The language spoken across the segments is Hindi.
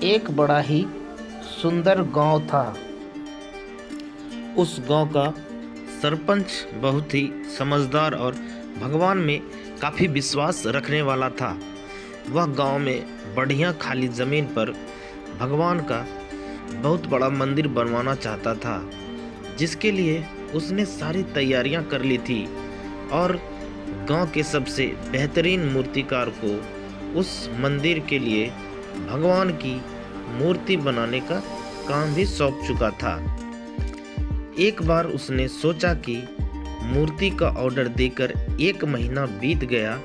एक बड़ा ही सुंदर गांव था। उस गांव का सरपंच बहुत ही समझदार और भगवान में काफ़ी विश्वास रखने वाला था। वह गांव में बढ़िया खाली ज़मीन पर भगवान का बहुत बड़ा मंदिर बनवाना चाहता था, जिसके लिए उसने सारी तैयारियां कर ली थी और गांव के सबसे बेहतरीन मूर्तिकार को उस मंदिर के लिए भगवान की मूर्ति बनाने का काम भी सौंप चुका था। एक बार उसने सोचा कि मूर्ति का ऑर्डर देकर 1 महीना बीत गया,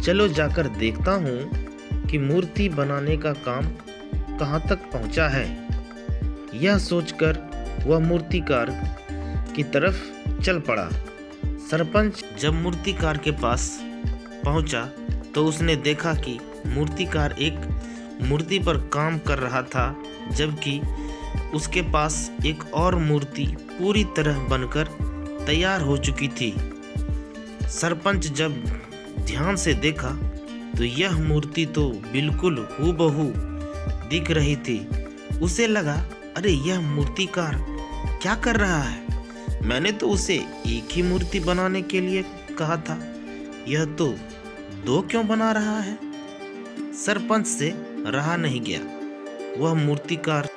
चलो जाकर देखता हूँ कि मूर्ति बनाने का काम कहाँ तक पहुँचा है। यह सोचकर वह मूर्तिकार की तरफ चल पड़ा। सरपंच जब मूर्तिकार के पास पहुंचा तो उसने देखा कि मूर्तिकार एक मूर्ति पर काम कर रहा था, जबकि उसके पास एक और मूर्ति पूरी तरह बनकर तैयार हो चुकी थी। सरपंच जब ध्यान से देखा तो यह मूर्ति तो बिल्कुल हूबहू दिख रही थी। उसे लगा, अरे यह मूर्तिकार क्या कर रहा है? मैंने तो उसे एक ही मूर्ति बनाने के लिए कहा था, यह तो 2 क्यों बना रहा है? सरपंच से रहा नहीं गया। वह मूर्तिकार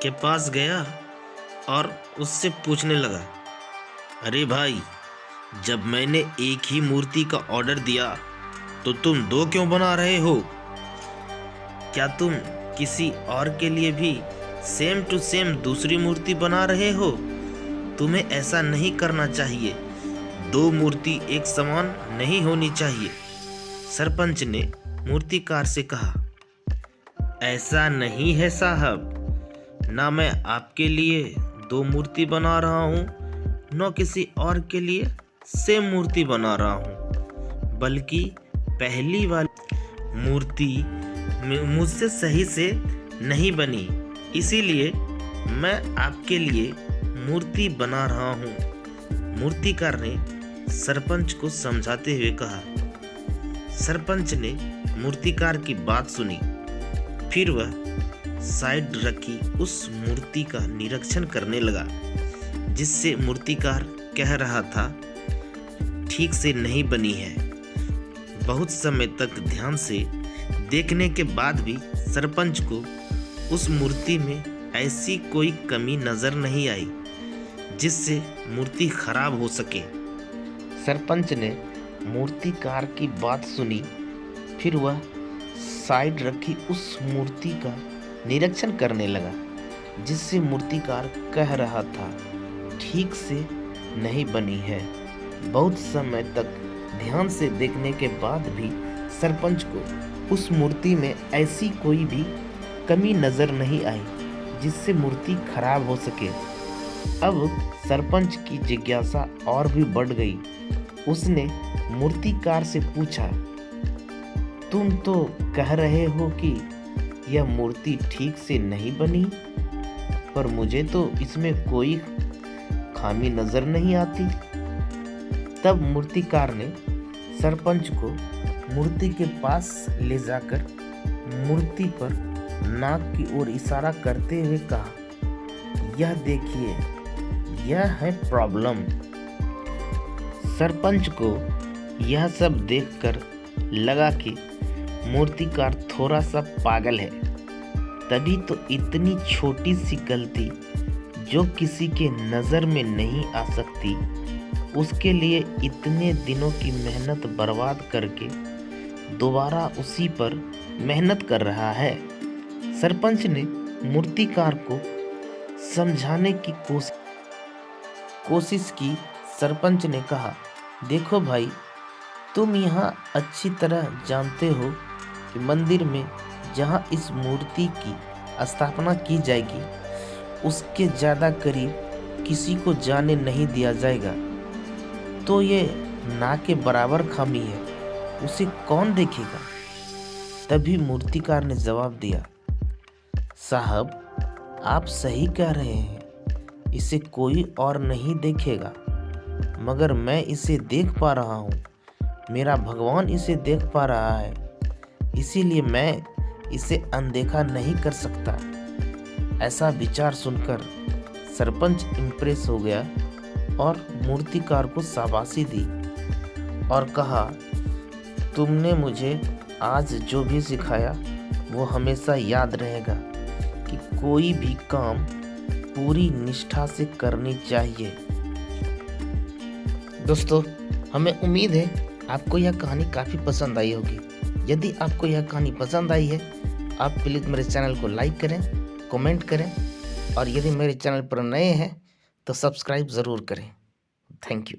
के पास गया और उससे पूछने लगा, अरे भाई, जब मैंने एक ही मूर्ति का ऑर्डर दिया तो तुम 2 क्यों बना रहे हो? क्या तुम किसी और के लिए भी सेम टू सेम दूसरी मूर्ति बना रहे हो? तुम्हें ऐसा नहीं करना चाहिए। 2 मूर्ति एक समान नहीं होनी चाहिए। सरपंच ने मूर्तिकार से कहा, ऐसा नहीं है साहब, ना मैं आपके लिए 2 मूर्ति बना रहा हूँ, न किसी और के लिए सेम मूर्ति बना रहा हूँ, बल्कि पहली वाली मूर्ति मुझसे सही से नहीं बनी, इसीलिए मैं आपके लिए मूर्ति बना रहा हूँ। मूर्तिकार ने सरपंच को समझाते हुए कहा। सरपंच ने मूर्तिकार की बात सुनी, फिर वह साइड रखी उस मूर्ति का निरीक्षण करने लगा, जिससे मूर्तिकार कह रहा था ठीक से नहीं बनी है। बहुत समय तक ध्यान से देखने के बाद भी सरपंच को उस मूर्ति में ऐसी कोई कमी नजर नहीं आई जिससे मूर्ति खराब हो सके। सरपंच ने मूर्तिकार की बात सुनी, फिर वह साइड रखी उस मूर्ति का निरीक्षण करने लगा, जिससे मूर्तिकार कह रहा था ठीक से नहीं बनी है। बहुत समय तक ध्यान से देखने के बाद भी सरपंच को उस मूर्ति में ऐसी कोई भी कमी नजर नहीं आई जिससे मूर्ति खराब हो सके। अब सरपंच की जिज्ञासा और भी बढ़ गई। उसने मूर्तिकार से पूछा, तुम तो कह रहे हो कि यह मूर्ति ठीक से नहीं बनी, पर मुझे तो इसमें कोई खामी नजर नहीं आती। तब मूर्तिकार ने सरपंच को मूर्ति के पास ले जाकर मूर्ति पर नाक की ओर इशारा करते हुए कहा, यह देखिए, यह है प्रॉब्लम। सरपंच को यह सब देखकर लगा कि मूर्तिकार थोड़ा सा पागल है। तभी तो इतनी छोटी सी गलती जो किसी के नज़र में नहीं आ सकती, उसके लिए इतने दिनों की मेहनत बर्बाद करके दोबारा उसी पर मेहनत कर रहा है। सरपंच ने मूर्तिकार को समझाने की कोशिश की। सरपंच ने कहा, देखो भाई, तुम यहाँ अच्छी तरह जानते हो कि मंदिर में जहाँ इस मूर्ति की स्थापना की जाएगी उसके ज़्यादा करीब किसी को जाने नहीं दिया जाएगा। तो ये ना के बराबर खामी है, उसे कौन देखेगा? तभी मूर्तिकार ने जवाब दिया, साहब, आप सही कह रहे हैं, इसे कोई और नहीं देखेगा, मगर मैं इसे देख पा रहा हूँ। मेरा भगवान इसे देख पा रहा है, इसीलिए मैं इसे अनदेखा नहीं कर सकता। ऐसा विचार सुनकर सरपंच इम्प्रेस हो गया और मूर्तिकार को शाबाशी दी और कहा, तुमने मुझे आज जो भी सिखाया वो हमेशा याद रहेगा कि कोई भी काम पूरी निष्ठा से करनी चाहिए। दोस्तों, हमें उम्मीद है आपको यह कहानी काफ़ी पसंद आई होगी। यदि आपको यह कहानी पसंद आई है, आप प्लीज़ मेरे चैनल को लाइक करें, कमेंट करें और यदि मेरे चैनल पर नए हैं तो सब्सक्राइब ज़रूर करें। Thank you.